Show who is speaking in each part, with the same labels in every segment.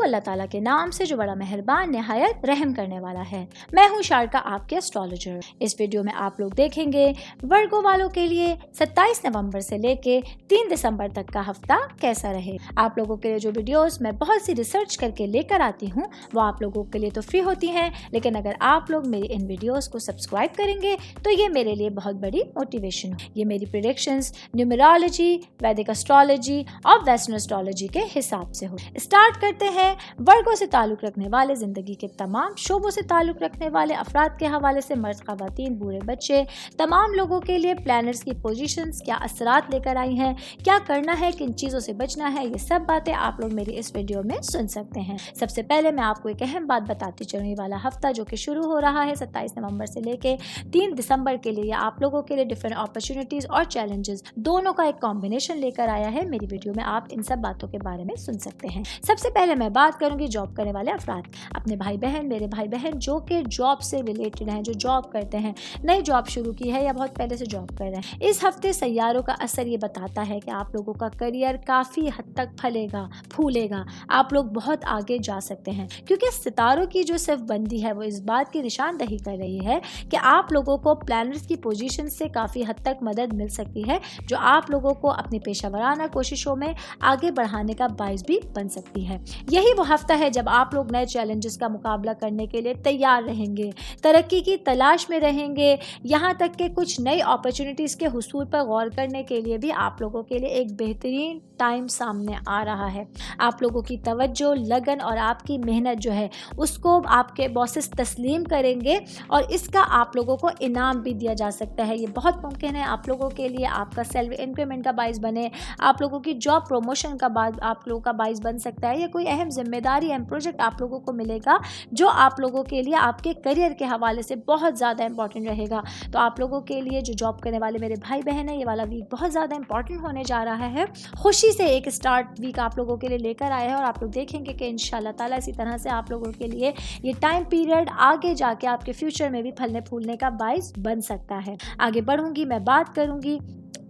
Speaker 1: अल्लाह ताला के नाम से जो बड़ा मेहरबान निहायत रहम करने वाला है। मैं हूँ शारका, आपके एस्ट्रोलॉजर। इस वीडियो में आप लोग देखेंगे वर्गो वालों के लिए 27 नवंबर से लेके 3 दिसंबर तक का हफ्ता कैसा रहे। आप लोगों के लिए जो वीडियोस मैं बहुत सी रिसर्च करके लेकर आती हूँ वो आप लोगों के लिए तो फ्री होती हैं, लेकिन अगर आप लोग मेरी इन वीडियोस को सब्सक्राइब करेंगे तो ये मेरे लिए बहुत बड़ी मोटिवेशन है। ये मेरी प्रेडिक्शंस न्यूमरोलॉजी, वैदिक एस्ट्रोलॉजी और वेस्टर्न एस्ट्रोलॉजी के हिसाब से हो। स्टार्ट करते हैं वर्गों से ताल्लुक रखने वाले जिंदगी के तमाम शोबों से ताल्लुक रखने वाले अफराद के हवाले से, मर्द, ख़वातीन, बूढ़े बच्चे, तमाम लोगों के लिए प्लैनेट्स की पोजीशंस क्या असरात लेकर आई हैं, क्या करना है, किन चीज़ों से बचना है, ये सब बातें आप लोग मेरी इस वीडियो में सुन सकते हैं। सबसे पहले मैं आपको एक अहम बात बताती चलूँ। ये वाला हफ्ता जो कि शुरू हो रहा है 27 नवंबर से लेके 3 दिसंबर के लिए, आप लोगों के लिए डिफरेंट अपॉर्चुनिटीज़ और चैलेंजेस दोनों का एक कॉम्बिनेशन लेकर आया है। मेरी वीडियो में आप इन सब बातों के बारे में सुन सकते हैं। सबसे पहले मैं बात करूंगी जॉब करने वाले अफराद, अपने भाई बहन, मेरे भाई बहन जो कि जॉब से रिलेटेड हैं, जो जॉब करते हैं, नई जॉब शुरू की है या बहुत पहले से जॉब कर रहे हैं। इस हफ्ते सैयारों का असर ये बताता है कि आप लोगों का करियर काफ़ी हद तक फलेगा, फूलेगा, आप लोग बहुत आगे जा सकते हैं, क्योंकि सितारों की जो सिर्फ बंदी है वो इस बात की निशानदही कर रही है कि आप लोगों को प्लैनेट्स की पोजीशन से काफ़ी हद तक मदद मिल सकती है, जो आप लोगों को अपनी पेशेवराना कोशिशों में आगे बढ़ाने का बाइस भी बन सकती है। यही वो हफ्ता है जब आप लोग नए चैलेंजेस का मुकाबला करने के लिए तैयार रहेंगे, तरक्की की तलाश में रहेंगे, यहाँ तक कि कुछ नई अपॉर्चुनिटीज़ के हुसूल पर गौर करने के लिए भी आप लोगों के लिए एक बेहतरीन टाइम सामने आ रहा है। आप लोगों की तवज्जो, लगन और आपकी मेहनत जो है उसको आपके बॉसेस तस्लीम करेंगे और इसका आप लोगों को इनाम भी दिया जा सकता है। ये बहुत मुमकिन है आप लोगों के लिए आपका सैलरी इंक्रीमेंट का बाइस बने, आप लोगों की जॉब प्रमोशन का आप लोगों का बाइस बन सकता है, या कोई अहम जिम्मेदारी, अहम प्रोजेक्ट आप लोगों को मिलेगा जो आप लोगों के लिए आपके करियर के हवाले से बहुत ज़्यादा इंपॉर्टेंट रहेगा। तो आप लोगों के लिए जो जॉब करने वाले मेरे भाई बहन है, ये वाला वीक बहुत ज़्यादा इंपॉर्टेंट होने जा रहा है। खुशी से एक स्टार्ट वीक आप लोगों के लिए लेकर आया है और आप लोग देखेंगे कि इंशाल्लाह ताला इसी तरह से आप लोगों के लिए ये टाइम पीरियड आगे जाके आपके फ्यूचर में भी फलने फूलने का बाइस बन सकता है। आगे बढ़ूंगी, मैं बात करूंगी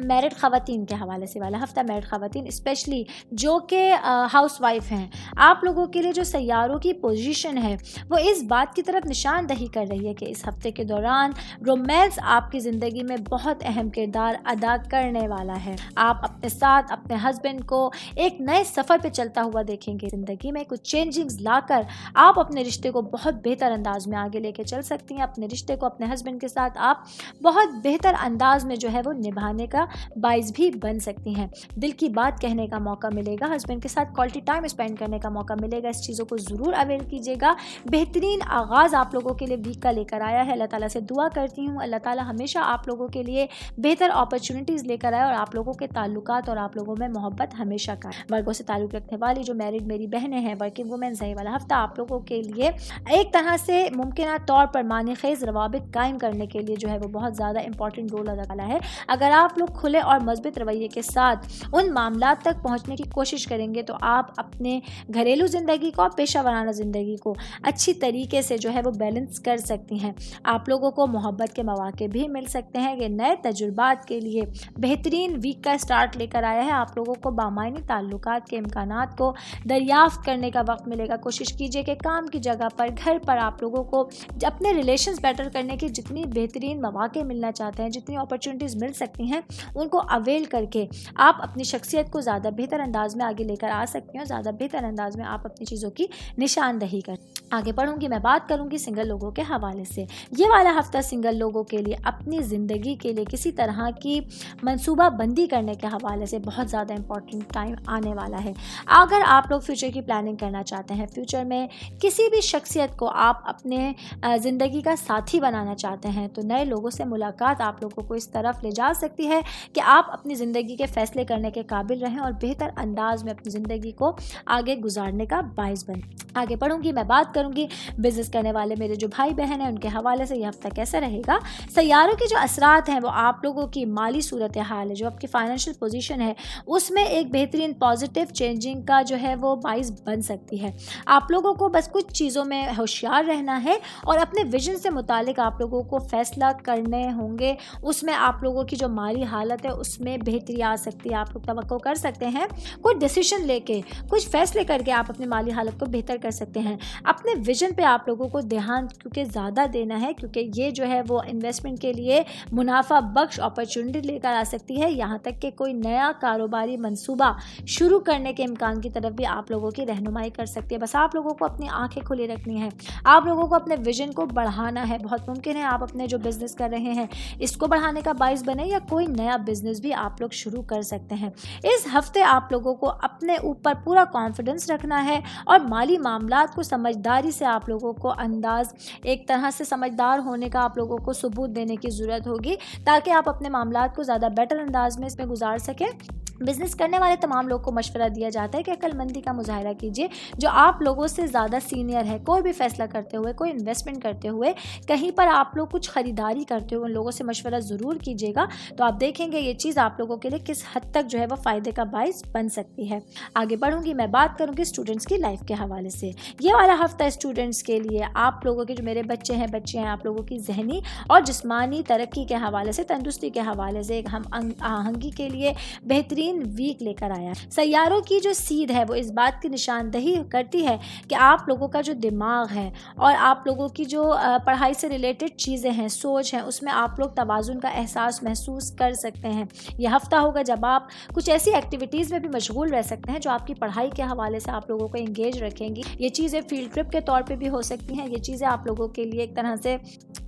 Speaker 1: मैरिड ख़वातीन के हवाले से। वाला हफ्ता मैरिड ख़वातीन स्पेशली जो कि हाउस वाइफ हैं, आप लोगों के लिए जो सैयारों की पोजीशन है वो इस बात की तरफ निशानदही कर रही है कि इस हफ्ते के दौरान रोमांस आपकी ज़िंदगी में बहुत अहम किरदार अदा करने वाला है। आप अपने साथ अपने हस्बैंड को एक नए सफ़र पे चलता हुआ देखेंगे। ज़िंदगी में कुछ चेंजिंग्स लाकर आप अपने रिश्ते को बहुत बेहतर अंदाज में आगे लेके चल सकती हैं। अपने रिश्ते को अपने हस्बैंड के साथ आप बहुत बेहतर अंदाज में जो है वो निभाने का बाइस भी बन सकती हैं। दिल की बात कहने का मौका मिलेगा, हस्बैंड के साथ क्वालिटी टाइम स्पेंड करने का मौका मिलेगा। इस चीज़ों को ज़रूर अवेल कीजिएगा। बेहतरीन आगाज़ आप लोगों के लिए वीक का लेकर आया है। अल्लाह ताला से दुआ करती हूँ अल्लाह ताला हमेशा आप लोगों के लिए बेहतर अपॉर्चुनिटीज़ लेकर आए और आप लोगों के ताल्लुकात और आप लोगों में मोहब्बत हमेशा का। वर्गों से ताल्लुक़ रखने वाली जो मैरिड मेरी बहनें हैं, वर्किंग वुमेन, सही वाला हफ्ता आप लोगों के लिए एक तरह से मुमकिन तौर पर मानी खेज़ रवाबित कायम करने के लिए जो है वो बहुत ज़्यादा इंपॉर्टेंट रोल अदा करना है। अगर आप लोग खुले और मजबूत रवैये के साथ उन मामलात तक पहुंचने की कोशिश करेंगे तो आप अपने घरेलू ज़िंदगी को और पेशा वराना ज़िंदगी को अच्छी तरीके से जो है वो बैलेंस कर सकती हैं। आप लोगों को मोहब्बत के मौके भी मिल सकते हैं। ये नए तजुर्बात के लिए बेहतरीन वीक का स्टार्ट लेकर आया है। आप लोगों को बामायनी ताल्लुकात के इम्कानात को दरियाफ्त करने का वक्त मिलेगा। कोशिश कीजिए कि काम की जगह पर, घर पर आप लोगों को अपने रिलेशंस बेटर करने की जितनी बेहतरीन मौके मिलना चाहते हैं, जितनी अपॉर्चुनिटीज़ मिल सकती हैं, उनको अवेल करके आप अपनी शख्सियत को ज़्यादा बेहतर अंदाज में आगे लेकर आ सकते हैं। ज़्यादा बेहतर अंदाज में आप अपनी चीज़ों की निशानदही कर। आगे बढ़ूंगी, मैं बात करूंगी सिंगल लोगों के हवाले से। ये वाला हफ्ता सिंगल लोगों के लिए अपनी ज़िंदगी के लिए किसी तरह की मनसूबा बंदी करने के हवाले से बहुत ज़्यादा इंपॉर्टेंट टाइम आने वाला है। अगर आप लोग फ्यूचर की प्लानिंग करना चाहते हैं, फ्यूचर में किसी भी शख्सियत को आप अपने ज़िंदगी का साथी बनाना चाहते हैं, तो नए लोगों से मुलाकात आप लोगों को इस तरफ ले जा सकती है कि आप अपनी ज़िंदगी के फ़ैसले करने के काबिल रहें और बेहतर अंदाज में अपनी ज़िंदगी को आगे गुजारने का बाइस बने। आगे बढ़ूंगी, मैं बात करूंगी बिजनेस करने वाले मेरे जो भाई बहन हैं उनके हवाले से। यह हफ्ता कैसा रहेगा? सैयारों के जो असरात हैं वो आप लोगों की माली सूरत हाल है, जो आपकी फाइनेंशियल पोजीशन है, उसमें एक बेहतरीन पॉजिटिव चेंजिंग का जो है वो बाइस बन सकती है। आप लोगों को बस कुछ चीज़ों में होशियार रहना है और अपने विजन से मुतालिक आप लोगों को फैसला करने होंगे। उसमें आप लोगों की जो माली हालत है उसमें बेहतरी आ सकती है। आप लोग तवक्को कर सकते हैं कुछ डिसीजन लेके, कुछ फैसले करके आप अपनी माली हालत को बेहतर कर सकते हैं। अपने विजन पे आप लोगों को ध्यान क्योंकि ज़्यादा देना है, क्योंकि ये जो है वो इन्वेस्टमेंट के लिए मुनाफा बख्श अपॉर्चुनिटी लेकर आ सकती है। यहाँ तक कि कोई नया कारोबारी मंसूबा शुरू करने के इम्कान की तरफ भी आप लोगों की रहनुमाई कर सकती है। बस आप लोगों को अपनी आंखें खुली रखनी है, आप लोगों को अपने विजन को बढ़ाना है। बहुत मुमकिन है आप अपने जो बिजनेस कर रहे हैं इसको बढ़ाने का बाइस बने, या कोई नया बिजनेस भी आप लोग शुरू कर सकते हैं। इस हफ्ते आप लोगों को अपने ऊपर पूरा कॉन्फिडेंस रखना है और माली मामलात को समझदारी से आप लोगों को अंदाज, एक तरह से समझदार होने का आप लोगों को सबूत देने की ज़रूरत होगी, ताकि आप अपने मामलात को ज़्यादा बेटर अंदाज में इसमें गुजार सकें। बिजनेस करने वाले तमाम लोग को मशवरा दिया जाता है कि अक्लमंदी का मुजाहरा कीजिए। जो आप लोगों से ज़्यादा सीनियर है, कोई भी फैसला करते हुए, कोई इन्वेस्टमेंट करते हुए, कहीं पर आप लोग कुछ ख़रीदारी करते हुए उन लोगों से मशवरा ज़रूर कीजिएगा। तो आप देखेंगे ये चीज़ आप लोगों के लिए किस हद तक जो है वो फ़ायदे का बाइस बन सकती है। आगे बढ़ूँगी, मैं बात करूँगी स्टूडेंट्स की लाइफ के हवाले से। ये वाला हफ्ता स्टूडेंट्स के लिए, आप लोगों के जो मेरे बच्चे हैं, बच्चे हैं, आप लोगों की जहनी और जिस्मानी तरक्की के हवाले से, तंदुरुस्ती के हवाले से एक हम आहंगी के लिए बेहतरीन वीक लेकर आया। सैयारों की जो सीध है वो इस बात की निशानदही करती है कि आप लोगों का जो दिमाग है और आप लोगों की जो पढ़ाई से रिलेटेड चीज़ें हैं, सोच हैं, उसमें आप लोग तवाज़ुन का एहसास महसूस कर सकते हैं। यह हफ्ता होगा जब आप कुछ ऐसी एक्टिविटीज़ में भी मशगूल रह सकते हैं जो आपकी पढ़ाई के हवाले से आप लोगों को इंगेज रखेंगी। ये चीज़ें फील्ड ट्रिप के तौर पर भी हो सकती हैं। ये चीज़ें आप लोगों के लिए एक तरह से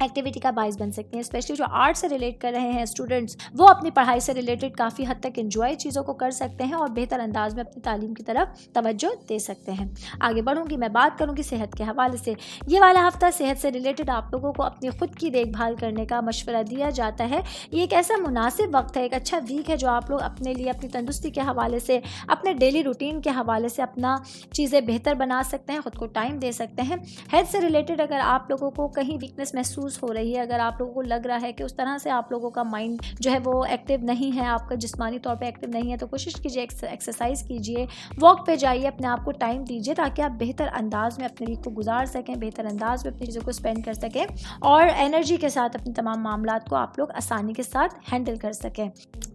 Speaker 1: एक्टिविटी का बाइस बन सकती हैं। स्पेशली जो आर्ट से रिलेट कर रहे हैं स्टूडेंट्स, वो अपनी पढ़ाई से रिलेटेड काफ़ी हद तक एंजॉय चीज़ों को कर सकते हैं और बेहतर अंदाज में अपनी तालीम की तरफ तवज्जो दे सकते हैं। आगे बढ़ूंगी, मैं बात करूंगी सेहत के हवाले से। ये वाला हफ्ता सेहत से रिलेटेड आप लोगों को अपनी खुद की देखभाल करने का मशवरा दिया जाता है। ये एक ऐसा मुनासिब वक्त है, एक अच्छा वीक है जो आप लोग अपने लिए अपनी तंदुरुस्ती के हवाले से, अपने डेली रूटीन के हवाले से अपना चीज़ें बेहतर बना सकते हैं, खुद को टाइम दे सकते हैं। हेल्थ से रिलेटेड अगर आप लोगों को कहीं वीकनेस महसूस हो रही है, अगर आप लोगों को लग रहा है कि उस तरह से आप लोगों का माइंड जो है वो एक्टिव नहीं है, आपका जिस्मानी तौर पे एक्टिव नहीं है, तो कोशिश कीजिए एक्सरसाइज कीजिए, वॉक पे जाइए, अपने आप को टाइम दीजिए ताकि आप बेहतर अंदाज में अपने वीक को गुजार सकें, बेहतर अंदाज में अपनी चीज़ों को स्पेंड कर सकें और एनर्जी के साथ अपने तमाम मामलात को आप लोग आसानी के साथ हैंडल कर सकें।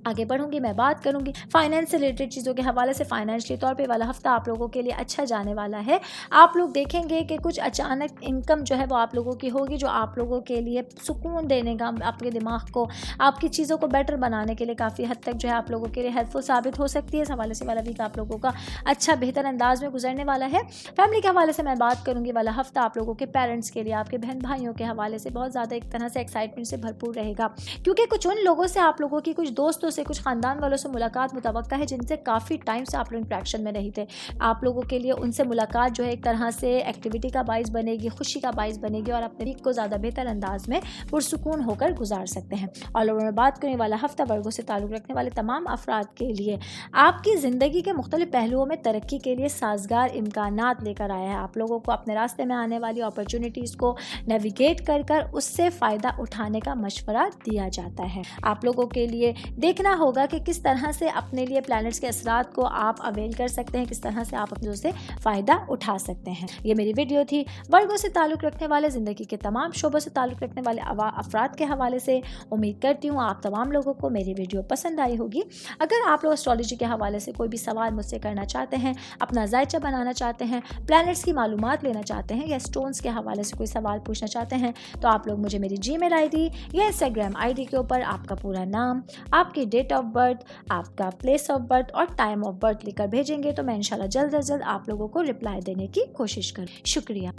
Speaker 1: आगे बढ़ूंगी, मैं बात करूंगी फाइनेंस से रिलेटेड चीज़ों के हवाले से। फाइनेंशियली तौर पे वाला हफ्ता आप लोगों के लिए अच्छा जाने वाला है। आप लोग देखेंगे कि कुछ अचानक इनकम जो है वो आप लोगों की होगी, जो आप लोगों के लिए सुकून देने का, आपके दिमाग को, आपकी चीज़ों को बेटर बनाने के लिए काफ़ी हद तक जो है आप लोगों के लिए हेल्पफुल साबित हो सकती है। इस हवाले से वाला वीक आप लोगों का अच्छा बेहतर अंदाज में गुजरने वाला है। फैमिली के हवाले से मैं बात करूंगी, वाला हफ्ता आप लोगों के पेरेंट्स के लिए, आपके बहन भाइयों के हवाले से बहुत ज़्यादा एक तरह से एक्साइटमेंट से भरपूर रहेगा, क्योंकि कुछ उन लोगों से, आप लोगों की कुछ दोस्तों से, कुछ ख़ानदान वालों से मुलाकात मुतवक्का है जिनसे काफ़ी टाइम से आप लोग इंट्रैक्शन में नहीं थे। आप लोगों के लिए उनसे मुलाकात जो है एक तरह से एक्टिविटी का बाइस बनेगी, खुशी का बाइस बनेगी और अपने वीक को ज़्यादा बेहतर अंदाज में पुरसुकून होकर गुजार सकते हैं। और लोगों में बात करें, वाला हफ्ता वर्गों से ताल्लुक़ रखने वाले तमाम अफराद के लिए आपकी ज़िंदगी के मुख्तलिफ पहलुओं में तरक्की के लिए साजगार इम्कानात लेकर आया है। आप लोगों को अपने रास्ते में आने वाली अपॉर्चुनिटीज़ को नेविगेट कर उससे फ़ायदा उठाने का मशवरा दिया जाता है। आप लोगों के लिए देखना होगा कि किस तरह से अपने लिए प्लैनेट्स के असरात को आप अवेल कर सकते हैं, किस तरह से आप अपने उससे फ़ायदा उठा सकते हैं। ये मेरी वीडियो थी वर्गों से ताल्लुक़ रखने वाले, ज़िंदगी के तमाम शोबों से ताल्लुक़ रखने वाले अफराद के हवाले से। उम्मीद करती हूँ आप तमाम लोगों को मेरी वीडियो पसंद आई होगी। अगर आप लोग एस्ट्रोलॉजी के हवाले से कोई भी सवाल मुझसे करना चाहते हैं, अपना जायचा बनाना चाहते हैं, प्लैनेट्स की मालूमात लेना चाहते हैं या स्टोन्स के हवाले से कोई सवाल पूछना चाहते हैं, तो आप लोग मुझे मेरी जीमेल आईडी या इंस्टाग्राम आईडी के ऊपर आपका पूरा नाम, आपकी डेट ऑफ बर्थ, आपका प्लेस ऑफ बर्थ और टाइम ऑफ बर्थ लिखकर भेजेंगे तो मैं इंशाल्लाह जल्द से जल्द आप लोगों को रिप्लाई देने की कोशिश करूँ। शुक्रिया।